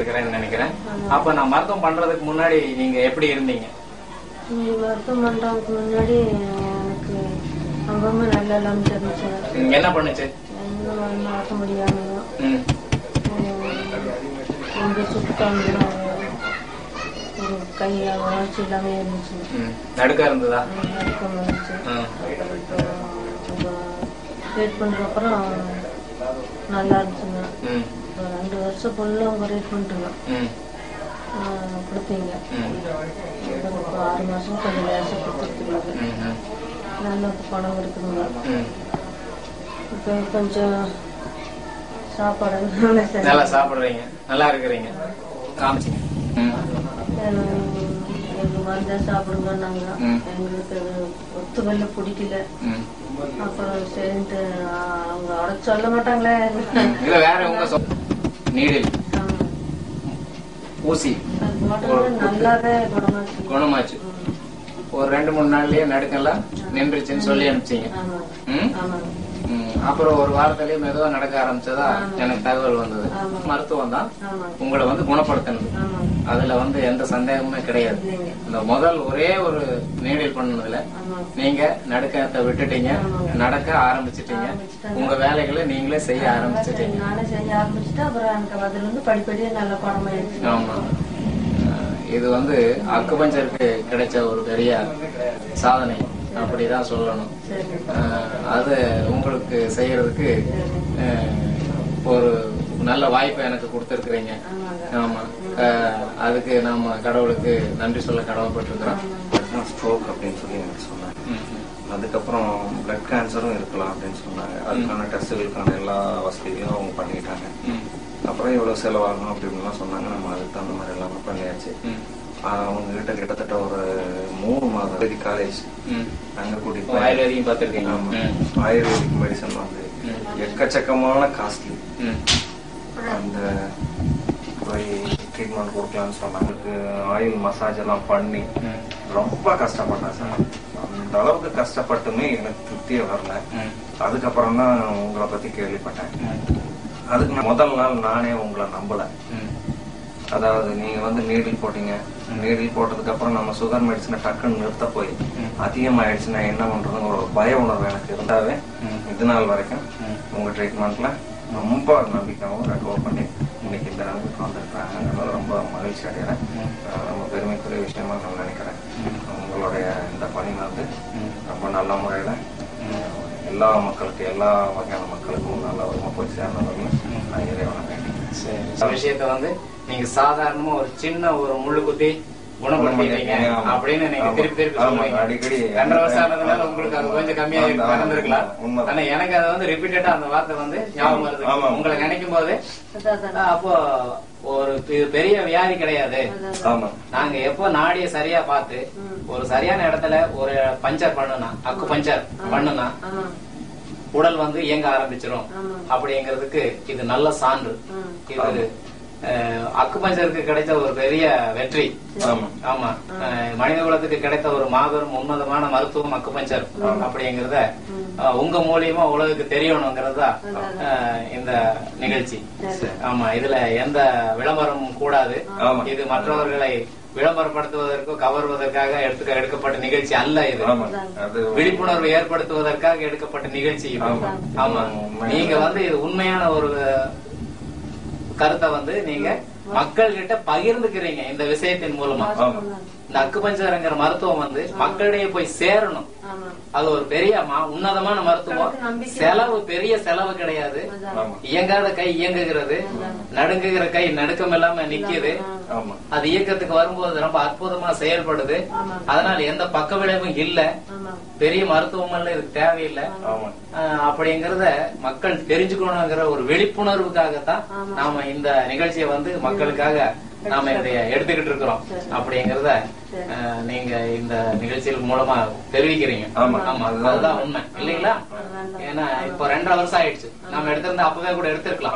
எடுத்துக்கிறேன்னு நினைக்கிறேன். அப்ப நான் மருத்துவம் பண்றதுக்கு முன்னாடி நீங்க எப்படி இருந்தீங்க? மருத்துவம் பண்றதுக்கு முன்னாடி எனக்கு ரொம்பவுமே நல்லா இல்லாம இருந்துச்சு. என்ன பண்ணுச்சு? நடக்க முடியாம சுத்தம் ஒரு கை வளர்ச்சி எல்லாமே இருந்துச்சு. நடுக்க இருந்ததா? நடுக்கம் இருந்துச்சு. ட்ரீட் பண்றப்பறம் நல்லா இருந்துச்சுங்க. 2 வருஷம் ஃபுல்லா உங்க ட்ரீட்மெண்ட்டுங்க கொடுத்தீங்க. 6 மாசம் கொஞ்சம் லேசா கொடுத்துருக்கீங்க. நல்ல பணம் இருக்குதுங்க. இப்போ கொஞ்சம் சாப்பாடு நல்லா சாப்பிடுறீங்க, நல்லா இருக்கிறீங்க. காமிச்சிங்க எங்க மருந்தா சாப்பிடுங்க. நாங்க எங்களுக்கு ஒத்து வெள்ள பிடிக்கல. அப்புறம் சரின்ட்டு அவங்க அட சொல்ல மாட்டாங்களே. வேற உங்க நீடில் ஊசி நல்லாவே குணமாச்சு. ஒரு 2-3 நாள்லயே நடுக்கெல்லாம் நின்றுச்சுன்னு சொல்லி அனுப்பிச்சிங்க. அப்புறம் ஒரு வாரத்திலேயே மெதுவா நடக்க ஆரம்பிச்சதா எனக்கு தகவல் வந்தது. மருத்துவம் தான் உங்களை குணப்படுத்தணும். அதுல எந்த சந்தேகமுமே கிடையாது. இந்த முதல் ஒரே ஒரு நீடில் பண்ணதுல நீங்க நடுக்கத்தை விட்டுட்டீங்க, நடக்க ஆரம்பிச்சிட்டீங்க. உங்க வேலைகளை நீங்களே செய்ய ஆரம்பிச்சிட்டீங்க. நானே செய்ய ஆரம்பிச்சுட்டு அப்புறம் எனக்கு அதுல படிப்படியே நல்ல பணமாயிடுச்சு. ஆமா, இது அக்குபஞ்சருக்கு கிடைச்ச ஒரு பெரிய சாதனை அப்படிதான் சொல்லணும். அது உங்களுக்கு செய்யறதுக்கு ஒரு நல்ல வாய்ப்பை எனக்கு கொடுத்திருக்கிறீங்க. ஆமா, அதுக்கு நாம கடவுளுக்கு நன்றி சொல்ல கடமைப்பட்டிருக்கிறோம். ஸ்ட்ரோக் அப்படின்னு சொல்லி எனக்கு சொன்னாங்க. அதுக்கப்புறம் பிளட் கேன்சரும் இருக்கலாம் அப்படின்னு சொன்னாங்க. அதுக்கான டெஸ்டுகளுக்கான எல்லா வசதிகளும் அவங்க பண்ணிட்டாங்க. அப்புறம் எவ்வளவு செலவாகணும் அப்படின்னு சொன்னாங்க. நம்ம அதுக்கு தகுந்த மாதிரி எல்லாமே பண்ணியாச்சு. அவங்க கிட்ட கிட்டத்தட்ட ஒரு 3 மாதம் காலேஜ் அங்க கூட்டிட்டு ஆயுர்வேதிக்கும் பார்த்திருக்கீங்க. ஆயுர்வேதிக் மெடிசன் எக்கச்சக்கமான காஸ்ட்லி. அந்த போய் ட்ரீட்மெண்ட் கொடுக்கலாம்னு சொன்னாங்க. ஆயில் மசாஜ் எல்லாம் பண்ணி ரொம்ப கஷ்டப்பட்டேன் சார். அந்த அளவுக்கு கஷ்டப்பட்டுமே எனக்கு திருப்தியே வரல. அதுக்கப்புறம் தான் உங்களை பத்தி கேள்விப்பட்டேன். அதுக்கு முதல் நாள் நானே உங்களை நம்பல. அதாவது நீங்க நீடில் போட்டீங்க. நீடில் போட்டதுக்கு அப்புறம் நம்ம சுகர் மெடிசனை டக்குன்னு நிறுத்த போய் அதிகமாயிடுச்சுன்னா என்ன பண்றதுன்னு ஒரு பய உணர்வு எனக்கு இருந்தாவே இது நாள் வரைக்கும் உங்க ட்ரீட்மெண்ட்ல ரொம்ப நம்பிக்கையாகவும் ரெக்கவர் பண்ணி இன்னைக்கு இந்த நிலைமைக்கு வந்திருக்கிறாங்க. அதனால ரொம்ப மகிழ்ச்சி அடைகிறேன். ரொம்ப பெருமைக்குரிய விஷயமா நான் நினைக்கிறேன். உங்களுடைய இந்த பணி ரொம்ப நல்ல முறையில எல்லா மக்களுக்கும் எல்லா வகையான மக்களுக்கும் நல்ல ஒரு போய் சேர்ந்தவங்க நான் இறைவனை வேண்டிக்கிறேன். விஷயத்த நீங்க சாதாரணமா ஒரு சின்ன ஒரு முள்ளு குத்தி குணப்படுத்திட்டீங்க அப்படின்னு நீங்க திருப்பி சொல்லுவீங்க. அடிக்கடி 2 வருஷம் ஆனதுனால உங்களுக்கு அது கொஞ்சம் கம்மியா நடந்திருக்கலாம். ஆனா எனக்கு அது ரிப்பீட்டடா அந்த வார்த்தை ஞாபகம் வருது. உங்களை நினைக்கும் போது அப்போ ஒரு பெரிய வியாதி கிடையாது. நாங்க எப்போ நாடிய சரியா பார்த்து ஒரு சரியான இடத்துல ஒரு பஞ்சர் பண்ணுனா, அக்கு பஞ்சர் பண்ணுனா உடல் இயங்க ஆரம்பிச்சிடும் அப்படிங்கிறதுக்கு இது நல்ல சான்று. இது அக்குபஞ்சருக்கு கிடைத்த ஒரு பெரிய வெற்றி. ஆமா, மனித குலத்துக்கு கிடைத்த ஒரு மாபெரும் உன்னதமான மருத்துவம் அக்குபஞ்சர் அப்படிங்கறத உங்க மூலியமா உலகுக்கு தெரியணுங்கிறதா இந்த நிகழ்ச்சி. ஆமா, இதுல எந்த விளம்பரமும் கூடாது. இது மற்றவர்களை விளம்பரப்படுத்துவதற்கோ கவர்வதற்காக எடுக்கப்பட்ட நிகழ்ச்சி அல்ல. இது விழிப்புணர்வு ஏற்படுத்துவதற்காக எடுக்கப்பட்ட நிகழ்ச்சி. ஆமா, நீங்க இது உண்மையான ஒரு கருத்தை நீங்க மக்கள் கிட்ட பகிர்ந்துக்கிறீங்க. இந்த விஷயத்தின் மூலமா இந்த அக்குபஞ்சர்ங்கிற மருத்துவம் மக்களிடையே போய் சேரணும். அது ஒரு பெரிய உன்னதமான மருத்துவம். செலவு பெரிய செலவு கிடையாது. இயங்காத கை இயங்குகிறது, நடுங்குகிற கை நடுக்கம் இல்லாம நிக்குது. அது இயக்கத்துக்கு வரும்போது ரொம்ப அற்புதமா செயல்படுது. அதனால எந்த பக்க விளைவும் இல்ல. பெரிய மருத்துவம் எல்லாம் இதுக்கு தேவையில்லை. அப்படிங்கறத மக்கள் தெரிஞ்சுக்கணுங்கிற ஒரு விழிப்புணர்வுக்காகத்தான் நாம இந்த நிகழ்ச்சியை மக்களுக்காக நாம இதை எடுத்துக்கிட்டு இருக்கிறோம். அப்படிங்கறத நீங்க இந்த நிகழ்ச்சிகள் மூலமா தெரிவிக்கிறீங்க. ஆமா, அதுதான் உண்மை இல்லைங்களா? ஏன்னா இப்ப 2.5 வருஷம் ஆயிடுச்சு. நாம எடுத்திருந்தா அப்பவே கூட எடுத்திருக்கலாம்.